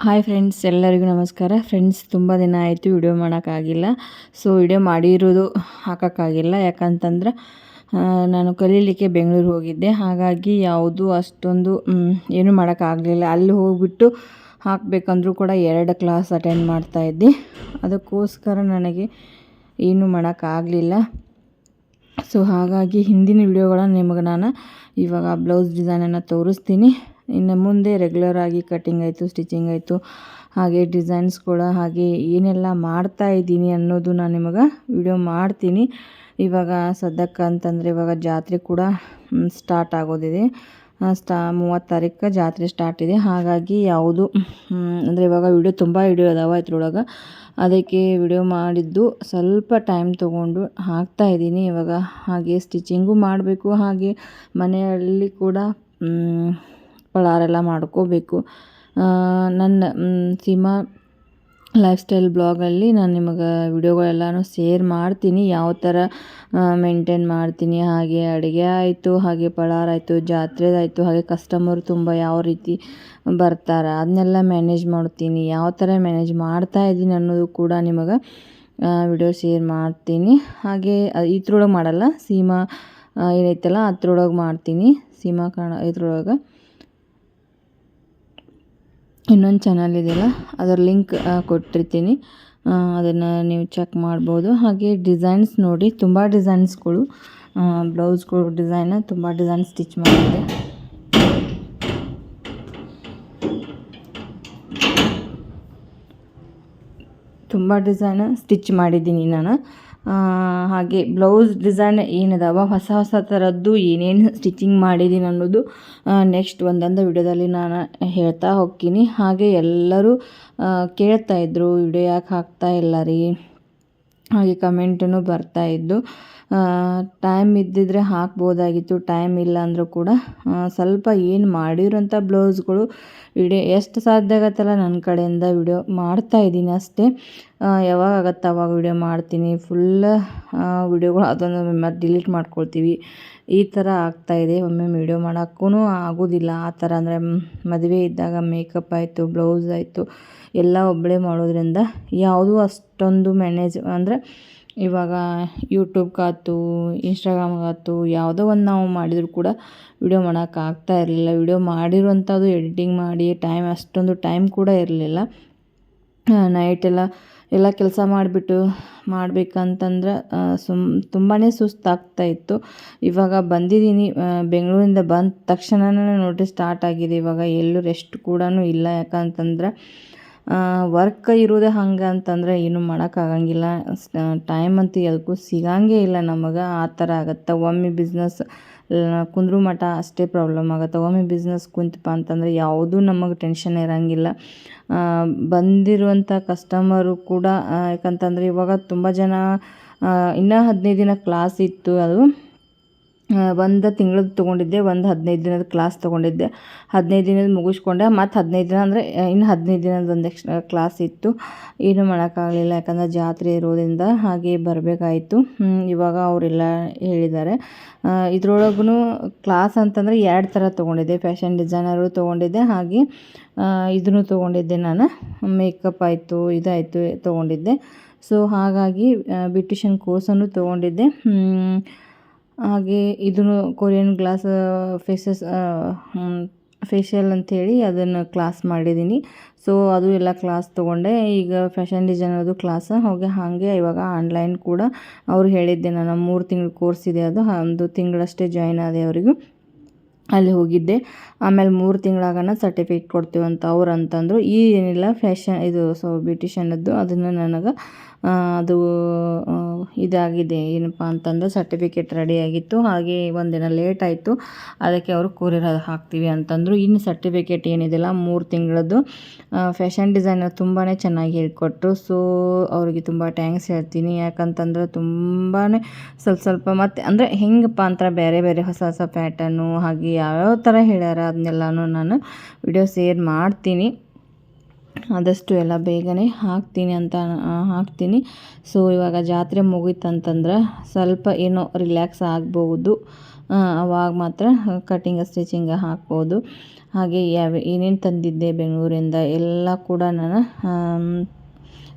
Hi friends, ಎಲ್ಲರಿಗೂ ನಮಸ್ಕಾರ. Friends, ತುಂಬ ದಿನ ಆಯಿತು ವಿಡಿಯೋ ಮಾಡೋಕ್ಕಾಗಿಲ್ಲ. ಸೊ ವಿಡಿಯೋ ಮಾಡಿರೋದು ಹಾಕೋಕ್ಕಾಗಿಲ್ಲ. ಯಾಕಂತಂದ್ರೆ ನಾನು ಕಲೀಲಿಕ್ಕೆ ಬೆಂಗಳೂರು ಹೋಗಿದ್ದೆ. ಹಾಗಾಗಿ ಯಾವುದು ಅಷ್ಟೊಂದು ಏನೂ ಮಾಡೋಕ್ಕಾಗಲಿಲ್ಲ. ಅಲ್ಲಿ ಹೋಗಿಬಿಟ್ಟು ಹಾಕಬೇಕಂದ್ರೂ ಕೂಡ 2 ಕ್ಲಾಸ್ ಅಟೆಂಡ್ ಮಾಡ್ತಾಯಿದ್ದೆ. ಅದಕ್ಕೋಸ್ಕರ ನನಗೆ ಏನೂ ಮಾಡೋಕ್ಕಾಗಲಿಲ್ಲ. ಸೊ ಹಾಗಾಗಿ ಹಿಂದಿನ ವಿಡಿಯೋಗಳನ್ನು ನಿಮಗೆ ನಾನು ಇವಾಗ ಬ್ಲೌಸ್ ಡಿಸೈನನ್ನು ತೋರಿಸ್ತೀನಿ. ಇನ್ನು ಮುಂದೆ ರೆಗ್ಯುಲರ್ ಆಗಿ ಕಟ್ಟಿಂಗ್ ಆಯಿತು, ಸ್ಟಿಚಿಂಗ್ ಆಯಿತು, ಹಾಗೆ ಡಿಸೈನ್ಸ್ ಕೂಡ ಹಾಗೆ ಏನೆಲ್ಲ ಮಾಡ್ತಾ ಇದ್ದೀನಿ ಅನ್ನೋದು ನಾನು ನಿಮಗೆ ವಿಡಿಯೋ ಮಾಡ್ತೀನಿ. ಇವಾಗ ಸದ್ಯಕ್ಕೆ ಅಂತಂದರೆ ಇವಾಗ ಜಾತ್ರೆ ಕೂಡ ಸ್ಟಾರ್ಟ್ ಆಗೋದಿದೆ. 30 ತಾರೀಕು ಜಾತ್ರೆ ಸ್ಟಾರ್ಟ್ ಇದೆ. ಹಾಗಾಗಿ ಯಾವುದು ಅಂದರೆ ಇವಾಗ ವಿಡಿಯೋ ತುಂಬ ವಿಡಿಯೋ ಅದಾವ ಇದ್ರೊಳಗೆ. ಅದಕ್ಕೆ ವಿಡಿಯೋ ಮಾಡಿದ್ದು ಸ್ವಲ್ಪ ಟೈಮ್ ತೊಗೊಂಡು ಹಾಕ್ತಾಯಿದ್ದೀನಿ ಇವಾಗ. ಹಾಗೆ ಸ್ಟಿಚಿಂಗು ಮಾಡಬೇಕು, ಹಾಗೆ ಮನೆಯಲ್ಲಿ ಕೂಡ ಪಳಾರೆಲ್ಲ ಮಾಡ್ಕೋಬೇಕು. ನನ್ನ ಸೀಮಾ ಲೈಫ್ ಸ್ಟೈಲ್ ಬ್ಲಾಗಲ್ಲಿ ನಾನು ನಿಮಗೆ ವಿಡಿಯೋಗಳೆಲ್ಲನೂ ಶೇರ್ ಮಾಡ್ತೀನಿ, ಯಾವ ಥರ ಮೇಂಟೈನ್ ಮಾಡ್ತೀನಿ. ಹಾಗೆ ಅಡುಗೆ ಆಯಿತು, ಹಾಗೆ ಪಳಾರ ಆಯಿತು, ಜಾತ್ರೆದಾಯಿತು, ಹಾಗೆ ಕಸ್ಟಮರ್ ತುಂಬ ಯಾವ ರೀತಿ ಬರ್ತಾರೆ ಅದನ್ನೆಲ್ಲ ಮ್ಯಾನೇಜ್ ಮಾಡ್ತೀನಿ. ಯಾವ ಥರ ಮ್ಯಾನೇಜ್ ಮಾಡ್ತಾಯಿದ್ದೀನಿ ಅನ್ನೋದು ಕೂಡ ನಿಮಗೆ ವಿಡಿಯೋ ಶೇರ್ ಮಾಡ್ತೀನಿ. ಹಾಗೆ ಇದ್ರೊಳಗೆ ಮಾಡಲ್ಲ, ಸೀಮಾ ಏನೈತಲ್ಲ ಅದ್ರೊಳಗೆ ಮಾಡ್ತೀನಿ. ಸೀಮಾ ಇದ್ರೊಳಗೆ ಇನ್ನೊಂದು ಚಾನಲ್ ಇದೆಯಲ್ಲ, ಅದರ ಲಿಂಕ್ ಕೊಟ್ಟಿರ್ತೀನಿ, ಅದನ್ನು ನೀವು ಚೆಕ್ ಮಾಡ್ಬೋದು. ಹಾಗೆ ಡಿಸೈನ್ಸ್ ನೋಡಿ, ತುಂಬ ಡಿಸೈನ್ಸ್ಗಳು, ಬ್ಲೌಸ್ಗಳು ಡಿಸೈನ್ ತುಂಬ ಡಿಸೈನ್ ಸ್ಟಿಚ್ ಮಾಡಿದೆ. ತುಂಬ ಡಿಸೈನ್ ಸ್ಟಿಚ್ ಮಾಡಿದ್ದೀನಿ ನಾನು. ಹಾಗೆ ಬ್ಲೌಸ್ ಡಿಸೈನ್ ಏನಿದಾವ ಹೊಸ ಥರದ್ದು ಏನೇನು ಸ್ಟಿಚಿಂಗ್ ಮಾಡಿದ್ದೀನಿ ಅನ್ನೋದು ನೆಕ್ಸ್ಟ್ ಒಂದೊಂದು ವಿಡಿಯೋದಲ್ಲಿ ನಾನು ಹೇಳ್ತಾ ಹೋಗ್ತೀನಿ. ಹಾಗೆ ಎಲ್ಲರೂ ಕೇಳ್ತಾಯಿದ್ರು, ವಿಡಿಯೋ ಯಾಕೆ ಹಾಕ್ತಾ ಇಲ್ಲ ರೀ, ಹಾಗೆ ಕಮೆಂಟೂ ಬರ್ತಾಯಿದ್ದು. ಟೈಮ್ ಇದ್ದಿದ್ರೆ ಹಾಕ್ಬೋದಾಗಿತ್ತು, ಟೈಮ್ ಇಲ್ಲ ಅಂದರೂ ಕೂಡ ಸ್ವಲ್ಪ ಏನು ಮಾಡಿರೋಂಥ ಬ್ಲೌಸ್ಗಳು ವಿಡಿಯೋ ಎಷ್ಟು ಸಾಧ್ಯ ಆಗುತ್ತಲ್ಲ ನನ್ನ ಕಡೆಯಿಂದ ವಿಡಿಯೋ ಮಾಡ್ತಾಯಿದ್ದೀನಿ ಅಷ್ಟೇ. ಯಾವಾಗ ಆಗುತ್ತೆ ಅವಾಗ ವಿಡಿಯೋ ಮಾಡ್ತೀನಿ. ಫುಲ್ ವಿಡಿಯೋಗಳು ಅದೊಂದು ಮತ್ತೆ ಡಿಲೀಟ್ ಮಾಡ್ಕೊಳ್ತೀವಿ, ಈ ಥರ ಆಗ್ತಾಯಿದೆ. ಒಮ್ಮೆ ವಿಡಿಯೋ ಮಾಡೋಕ್ಕೂ ಆಗೋದಿಲ್ಲ. ಆ ಥರ ಅಂದರೆ ಮದುವೆ ಇದ್ದಾಗ ಮೇಕಪ್ ಆಯಿತು, ಬ್ಲೌಸ್ ಆಯಿತು, ಎಲ್ಲ ಒಬ್ಬಳೇ ಮಾಡೋದ್ರಿಂದ ಯಾವುದೂ ಅಷ್ಟೊಂದು ಮ್ಯಾನೇಜ್ ಅಂದರೆ ಇವಾಗ ಯೂಟ್ಯೂಬ್ಗಾಯ್ತು, ಇನ್ಸ್ಟಾಗ್ರಾಮ್ಗಾಯ್ತು, ಯಾವುದೋ ಒಂದು ನಾವು ಮಾಡಿದರೂ ಕೂಡ ವಿಡಿಯೋ ಮಾಡೋಕ್ಕಾಗ್ತಾ ಇರಲಿಲ್ಲ. ವಿಡಿಯೋ ಮಾಡಿರುವಂಥದ್ದು ಎಡಿಟಿಂಗ್ ಮಾಡಿ ಅಷ್ಟೊಂದು ಟೈಮ್ ಕೂಡ ಇರಲಿಲ್ಲ. ಎಲ್ಲ ಕೆಲಸ ಮಾಡಿಬಿಟ್ಟು ಮಾಡಬೇಕಂತಂದ್ರೆ ತುಂಬಾ ಸುಸ್ತಾಗ್ತಾಯಿತ್ತು. ಇವಾಗ ಬಂದಿದ್ದೀನಿ, ಬೆಂಗಳೂರಿಂದ ಬಂದ ತಕ್ಷಣವೇ ನೋಡಿ ಸ್ಟಾರ್ಟ್ ಆಗಿದೆ. ಇವಾಗ ಎಲ್ಲೂ ರೆಸ್ಟ್ ಕೂಡ ಇಲ್ಲ. ಯಾಕಂತಂದ್ರೆ ವರ್ಕ್ ಇರೋದೇ ಹಂಗೆ ಅಂತಂದರೆ ಏನೂ ಮಾಡೋಕ್ಕಾಗಂಗಿಲ್ಲ. ಟೈಮ್ ಅಂತೂ ಅದಕ್ಕೂ ಸಿಗಂಗೇ ಇಲ್ಲ ನಮಗೆ. ಆ ಥರ ಆಗುತ್ತೆ. ಒಮ್ಮೆ ಬಿಸ್ನೆಸ್ ಕುಂದ್ರು ಮಠ ಅಷ್ಟೇ ಪ್ರಾಬ್ಲಮ್ ಆಗುತ್ತೆ. ಒಮ್ಮೆ ಬಿಸ್ನೆಸ್ ಕುಂತಪ್ಪ ಅಂತಂದರೆ ಯಾವುದೂ ನಮಗೆ ಟೆನ್ಷನ್ ಇರೋಂಗಿಲ್ಲ. ಬಂದಿರುವಂಥ ಕಸ್ಟಮರು ಕೂಡ ಯಾಕಂತಂದರೆ ಇವಾಗ ತುಂಬ ಜನ ಇನ್ನೂ 15 ದಿನ ಕ್ಲಾಸ್ ಇತ್ತು. ಅದು ಒಂದು ತಿಂಗಳದ್ದು ತೊಗೊಂಡಿದ್ದೆ, ಒಂದು 15 ದಿನದ ಕ್ಲಾಸ್ ತೊಗೊಂಡಿದ್ದೆ. 15 ದಿನದ ಮುಗಿಸ್ಕೊಂಡೆ, ಮತ್ತು 15 ದಿನ ಅಂದರೆ ಇನ್ನು 15 ದಿನದ ಒಂದು ಎಕ್ಸ್ಟ್ರಾ ಕ್ಲಾಸ್ ಇತ್ತು. ಏನೂ ಮಾಡೋಕ್ಕಾಗಲಿಲ್ಲ, ಯಾಕಂದರೆ ಜಾತ್ರೆ ಇರೋದ್ರಿಂದ ಹಾಗೆ ಬರಬೇಕಾಯಿತು. ಇವಾಗ ಅವರೆಲ್ಲ ಹೇಳಿದ್ದಾರೆ. ಇದ್ರೊಳಗೂ ಕ್ಲಾಸ್ ಅಂತಂದರೆ 2 ಥರ ತೊಗೊಂಡಿದ್ದೆ. ಫ್ಯಾಷನ್ ಡಿಸೈನರು ತೊಗೊಂಡಿದ್ದೆ, ಹಾಗೆ ಇದನ್ನು ತೊಗೊಂಡಿದ್ದೆ ನಾನು. ಮೇಕಪ್ ಆಯಿತು, ಇದಾಯಿತು ತೊಗೊಂಡಿದ್ದೆ. ಸೊ ಹಾಗಾಗಿ ಬ್ಯೂಟಿಷಿಯನ್ ಕೋರ್ಸನ್ನು ತೊಗೊಂಡಿದ್ದೆ. ಹಾಗೆ ಇದನ್ನು ಕೊರಿಯನ್ ಗ್ಲಾಸ್ ಫೇಶಿಯಲ್ ಅಂಥೇಳಿ ಅದನ್ನು ಕ್ಲಾಸ್ ಮಾಡಿದ್ದೀನಿ. ಸೊ ಅದು ಎಲ್ಲ ಕ್ಲಾಸ್ ತೊಗೊಂಡೆ. ಈಗ ಫ್ಯಾಷನ್ ಡಿಸೈನರ್ದು ಕ್ಲಾಸ್ ಹಾಗೆ ಇವಾಗ ಆನ್ಲೈನ್ ಕೂಡ ಅವ್ರು ಹೇಳಿದ್ದೆ ನಾನು. 3 ತಿಂಗಳ ಕೋರ್ಸ್ ಇದೆ, ಅದು 1 ತಿಂಗಳಷ್ಟೇ ಜಾಯ್ನ್ ಆದೆ ಅವರಿಗೂ. ಅಲ್ಲಿ ಹೋಗಿದ್ದೆ. ಆಮೇಲೆ 3 ತಿಂಗಳಾಗನ ಸರ್ಟಿಫಿಕೇಟ್ ಕೊಡ್ತೀವಂತ ಅವ್ರು ಅಂತಂದರು. ಏನಿಲ್ಲ, ಫ್ಯಾಷನ್ ಇದು ಬ್ಯೂಟಿಷಿಯನದ್ದು ಅದನ್ನು ನನಗೆ ಅದು ಇದಾಗಿದೆ. ಏನಪ್ಪ ಅಂತಂದ್ರೆ ಸರ್ಟಿಫಿಕೇಟ್ ರೆಡಿಯಾಗಿತ್ತು. ಹಾಗೆ ಒಂದಿನ ಲೇಟ್ ಆಯಿತು, ಅದಕ್ಕೆ ಅವರು ಕೊರಿಯರ್ ಹಾಕ್ತೀವಿ ಅಂತಂದರು. ಇನ್ನು ಸರ್ಟಿಫಿಕೇಟ್ ಏನಿದೆಯಲ್ಲ 3 ತಿಂಗಳದ್ದು ಫ್ಯಾಷನ್ ಡಿಸೈನರ್ ತುಂಬಾ ಚೆನ್ನಾಗಿ ಹೇಳಿಕೊಟ್ರು. ಸೊ ಅವರಿಗೆ ತುಂಬ ಟ್ಯಾಂಕ್ಸ್ ಹೇಳ್ತೀನಿ. ಯಾಕಂತಂದ್ರೆ ತುಂಬಾ ಸ್ವಲ್ಪ ಮತ್ತು ಅಂದರೆ ಹೆಂಗಪ್ಪ ಅಂತ ಬೇರೆ ಹೊಸ ಪ್ಯಾಟರ್ನು ಹಾಗೆ ಯಾವ್ಯಾವ ಥರ ಹೇಳ್ಯಾರ ಅದನ್ನೆಲ್ಲನೂ ನಾನು ವಿಡಿಯೋ ಶೇರ್ ಮಾಡ್ತೀನಿ. ಆದಷ್ಟು ಎಲ್ಲ ಬೇಗನೆ ಹಾಕ್ತೀನಿ. ಸೊ ಇವಾಗ ಜಾತ್ರೆ ಮುಗೀತಂತಂದ್ರೆ ಸ್ವಲ್ಪ ಏನೋ ರಿಲ್ಯಾಕ್ಸ್ ಆಗ್ಬೋದು. ಅವಾಗ ಮಾತ್ರ ಕಟಿಂಗ್ ಸ್ಟಿಚಿಂಗ್ ಹಾಕ್ಬೋದು. ಹಾಗೆ ಏನೇನು ತಂದಿದ್ದೆ ಬೆಂಗಳೂರಿಂದ ಎಲ್ಲ ಕೂಡ ನಾನು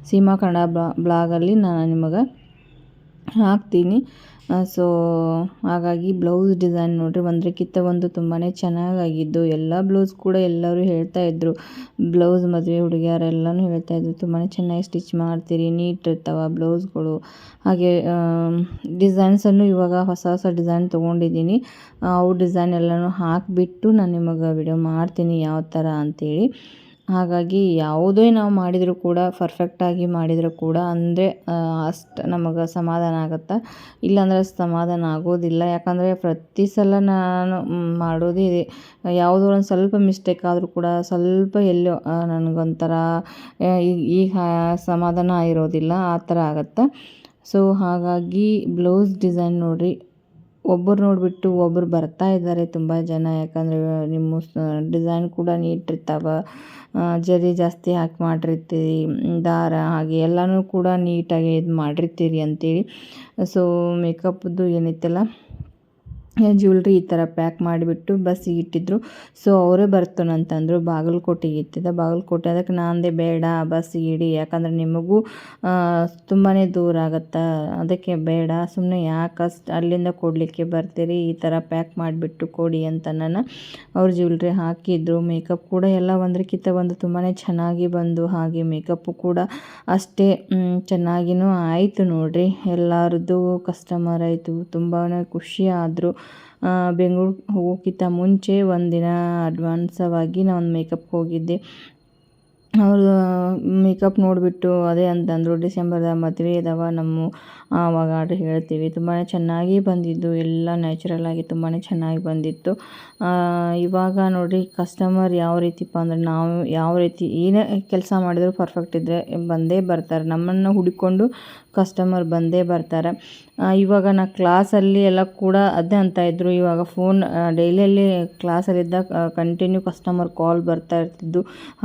ಸೀಮಾ ಕನ್ನಡ ಬ್ಲಾಗಲ್ಲಿ ನಾನು ನಿಮಗೆ ಹಾಕ್ತೀನಿ. ಸೊ ಹಾಗಾಗಿ ಬ್ಲೌಸ್ ಡಿಸೈನ್ ನೋಡಿರಿ ಒಂದಕ್ಕಿಂತ ಒಂದು ತುಂಬಾ ಚೆನ್ನಾಗಾಗಿದ್ದು. ಎಲ್ಲ ಬ್ಲೌಸ್ ಕೂಡ ಎಲ್ಲರೂ ಹೇಳ್ತಾಯಿದ್ರು, ಬ್ಲೌಸ್ ಮದುವೆ ಹುಡುಗಿಯರೆಲ್ಲನೂ ಹೇಳ್ತಾಯಿದ್ರು ತುಂಬಾ ಚೆನ್ನಾಗಿ ಸ್ಟಿಚ್ ಮಾಡ್ತೀರಿ, ನೀಟ್ ಇರ್ತಾವೆ ಬ್ಲೌಸ್ಗಳು. ಹಾಗೆ ಡಿಸೈನ್ಸನ್ನು ಇವಾಗ ಹೊಸ ಹೊಸ ಡಿಸೈನ್ ತೊಗೊಂಡಿದ್ದೀನಿ. ಅವು ಡಿಸೈನ್ ಎಲ್ಲನೂ ಹಾಕಿಬಿಟ್ಟು ನಾನು ನಿಮಗೆ ವಿಡಿಯೋ ಮಾಡ್ತೀನಿ ಯಾವ ಥರ ಅಂಥೇಳಿ. ಹಾಗಾಗಿ ಯಾವುದೇ ನಾವು ಮಾಡಿದರೂ ಕೂಡ ಪರ್ಫೆಕ್ಟಾಗಿ ಮಾಡಿದರೂ ಕೂಡ ಅಂದರೆ ಅಷ್ಟು ನಮಗೆ ಸಮಾಧಾನ ಆಗುತ್ತೆ. ಇಲ್ಲಾಂದರೆ ಸಮಾಧಾನ ಆಗೋದಿಲ್ಲ. ಯಾಕಂದರೆ ಪ್ರತಿ ಸಲ ನಾನು ಮಾಡೋದೇ ಇದೆ. ಯಾವುದೋ ಒಂದು ಸ್ವಲ್ಪ ಮಿಸ್ಟೇಕ್ ಆದರೂ ಕೂಡ ಸ್ವಲ್ಪ ಎಲ್ಲೋ ನನಗೊಂಥರ ಈಗ ಸಮಾಧಾನ ಇರೋದಿಲ್ಲ, ಆ ಥರ ಆಗುತ್ತೆ. ಸೊ ಹಾಗಾಗಿ ಬ್ಲೌಸ್ ಡಿಸೈನ್ ನೋಡಿರಿ, ಒಬ್ಬರು ನೋಡಿಬಿಟ್ಟು ಒಬ್ಬರು ಬರ್ತಾ ಇದ್ದಾರೆ ತುಂಬ ಜನ. ಯಾಕಂದರೆ ನಿಮ್ಮ ಡಿಸೈನ್ ಕೂಡ ನೀಟ್ ಇರ್ತಾವೆ, ಜರಿ ಜಾಸ್ತಿ ಹಾಕಿ ಮಾಡಿರ್ತೀರಿ, ದಾರ ಹಾಗೆ ಎಲ್ಲನೂ ಕೂಡ ನೀಟಾಗಿ ಇದು ಮಾಡಿರ್ತೀರಿ ಅಂಥೇಳಿ. ಸೊ ಮೇಕಪ್ದು ಏನೈತಲ್ಲ ಜ್ಯುವೆಲ್ರಿ ಈ ಥರ ಪ್ಯಾಕ್ ಮಾಡಿಬಿಟ್ಟು ಬಸ್ಸಿಗೆ ಇಟ್ಟಿದ್ರು. ಸೊ ಅವರೇ ಬರ್ತಾನಂತಂದರು. ಬಾಗಲಕೋಟೆಗೆ ಇಟ್ಟಿದ್ದೆ. ಬಾಗಲಕೋಟೆ ಅದಕ್ಕೆ ನಾನಂದೆ ಬೇಡ ಬಸ್ಸಿಗೆ ಇಡಿ, ಯಾಕಂದರೆ ನಿಮಗೂ ತುಂಬಾ ದೂರ ಆಗುತ್ತೆ, ಅದಕ್ಕೆ ಬೇಡ ಸುಮ್ಮನೆ ಯಾಕೆ ಅಲ್ಲಿಂದ ಕೊಡಲಿಕ್ಕೆ ಬರ್ತೀರಿ, ಈ ಥರ ಪ್ಯಾಕ್ ಮಾಡಿಬಿಟ್ಟು ಕೊಡಿ ಅಂತ ನಾನು ಅವ್ರು ಜ್ಯುವೆಲ್ರಿ ಹಾಕಿದ್ರು. ಮೇಕಪ್ ಕೂಡ ಎಲ್ಲ ಒಂದಕ್ಕಿಂತ ಒಂದು ತುಂಬಾ ಚೆನ್ನಾಗಿ ಬಂದು, ಹಾಗೆ ಮೇಕಪ್ಪು ಕೂಡ ಅಷ್ಟೇ ಚೆನ್ನಾಗಿಯೂ ಆಯಿತು ನೋಡಿರಿ. ಎಲ್ಲರದ್ದು ಕಸ್ಟಮರ್ ಆಯಿತು, ತುಂಬಾ ಖುಷಿ ಆದರು. ಬೆಂಗಳೂರಿಗೆ ಹೋಗೋಕ್ಕಿಂತ ಮುಂಚೆ ಒಂದಿನ ಅಡ್ವಾನ್ಸವಾಗಿ ನಾನು ಮೇಕಪ್ಗೆ ಹೋಗಿದ್ದೆ. ಅವರು ಮೇಕಪ್ ನೋಡಿಬಿಟ್ಟು ಅದೇ ಅಂತಂದರು, ಡಿಸೆಂಬರ್ದಾಗ ಮದುವೆ ಇದಾವೆ ನಮ್ಮ, ಆವಾಗ ಆರ್ಡ್ರ್ ಹೇಳ್ತೀವಿ. ತುಂಬಾ ಚೆನ್ನಾಗಿ ಬಂದಿದ್ದು, ಎಲ್ಲ ನ್ಯಾಚುರಲ್ ಆಗಿ ತುಂಬಾ ಚೆನ್ನಾಗಿ ಬಂದಿತ್ತು. ಇವಾಗ ನೋಡಿರಿ ಕಸ್ಟಮರ್ ಯಾವ ರೀತಿಪ್ಪ ಅಂದರೆ, ನಾವು ಯಾವ ರೀತಿ ಏನೇ ಕೆಲಸ ಮಾಡಿದರೂ ಪರ್ಫೆಕ್ಟ್ ಇದ್ದರೆ ಬಂದೇ ಬರ್ತಾರೆ, ನಮ್ಮನ್ನು ಹುಡುಕೊಂಡು ಕಸ್ಟಮರ್ ಬಂದೇ ಬರ್ತಾರೆ. ಇವಾಗ ನಾ ಕ್ಲಾಸಲ್ಲಿ ಎಲ್ಲ ಕೂಡ ಅದೇ ಅಂತ ಇದ್ದರು. ಇವಾಗ ಫೋನ್ ಡೈಲಿಯಲ್ಲಿ ಕ್ಲಾಸಲ್ಲಿದ್ದಾಗ ಕಂಟಿನ್ಯೂ ಕಸ್ಟಮರ್ ಕಾಲ್ ಬರ್ತಾ ಇರ್ತಿದ್ದು.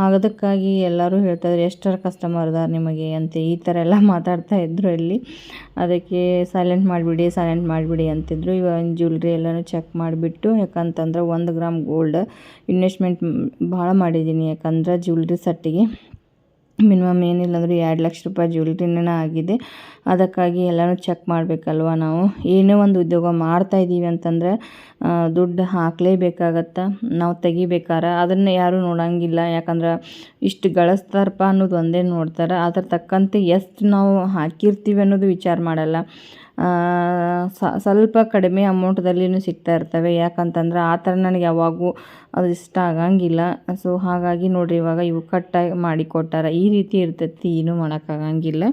ಅದಕ್ಕಾಗಿ ಎಲ್ಲರೂ ಹೇಳ್ತಾಯಿದ್ರು ಎಷ್ಟರ ಕಸ್ಟಮರ್ ಅದಾರ ನಿಮಗೆ ಅಂತ ಈ ಥರ ಎಲ್ಲ ಮಾತಾಡ್ತಾ ಇದ್ದರು ಇಲ್ಲಿ. ಅದಕ್ಕೆ ಸೈಲೆಂಟ್ ಮಾಡಿಬಿಡಿ ಅಂತಿದ್ರು. ಇವಾಗ ಜ್ಯುವೆಲ್ರಿ ಎಲ್ಲನೂ ಚೆಕ್ ಮಾಡಿಬಿಟ್ಟು, ಯಾಕಂತಂದ್ರೆ 1 ಗ್ರಾಮ್ ಗೋಲ್ಡ್ ಇನ್ವೆಸ್ಟ್ಮೆಂಟ್ ಭಾಳ ಮಾಡಿದ್ದೀನಿ. ಯಾಕಂದ್ರೆ ಜ್ಯುವೆಲ್ರಿ ಸೆಟ್ಟಿಗೆ ಮಿನಿಮಮ್ ಏನಿಲ್ಲ ಅಂದರೂ 2 ಲಕ್ಷ ರೂಪಾಯಿ ಜ್ಯುವೆಲ್ರಿನೇ ಆಗಿದೆ. ಅದಕ್ಕಾಗಿ ಎಲ್ಲನೂ ಚೆಕ್ ಮಾಡಬೇಕಲ್ವ. ನಾವು ಏನೇ ಒಂದು ಉದ್ಯೋಗ ಮಾಡ್ತಾಯಿದ್ದೀವಿ ಅಂತಂದರೆ ದುಡ್ಡು ಹಾಕಲೇಬೇಕಾಗತ್ತೆ. ನಾವು ತೆಗಿಬೇಕಾರೆ ಅದನ್ನು ಯಾರೂ ನೋಡೋಂಗಿಲ್ಲ. ಯಾಕಂದ್ರೆ ಇಷ್ಟು ಗಳಿಸ್ತಾರಪ್ಪ ಅನ್ನೋದು ಒಂದೇ ನೋಡ್ತಾರೆ. ಅದ್ರ ತಕ್ಕಂತೆ ಎಷ್ಟು ನಾವು ಹಾಕಿರ್ತೀವಿ ಅನ್ನೋದು ವಿಚಾರ ಮಾಡಲ್ಲ. ಸ್ವಲ್ಪ ಕಡಿಮೆ ಅಮೌಂಟ್ದಲ್ಲಿನೂ ಸಿಗ್ತಾ ಇರ್ತವೆ. ಯಾಕಂತಂದ್ರೆ ಆ ಥರ ನನಗೆ ಯಾವಾಗೂ ಅದು ಇಷ್ಟ ಆಗಂಗಿಲ್ಲ. ಸೊ ಹಾಗಾಗಿ ನೋಡಿರಿ, ಇವಾಗ ಇವು ಕಟ್ಟಾಗಿ ಮಾಡಿಕೊಟ್ಟಾರ, ಈ ರೀತಿ ಇರ್ತೈತಿ, ಏನೂ ಮಾಡೋಕ್ಕಾಗಂಗಿಲ್ಲ.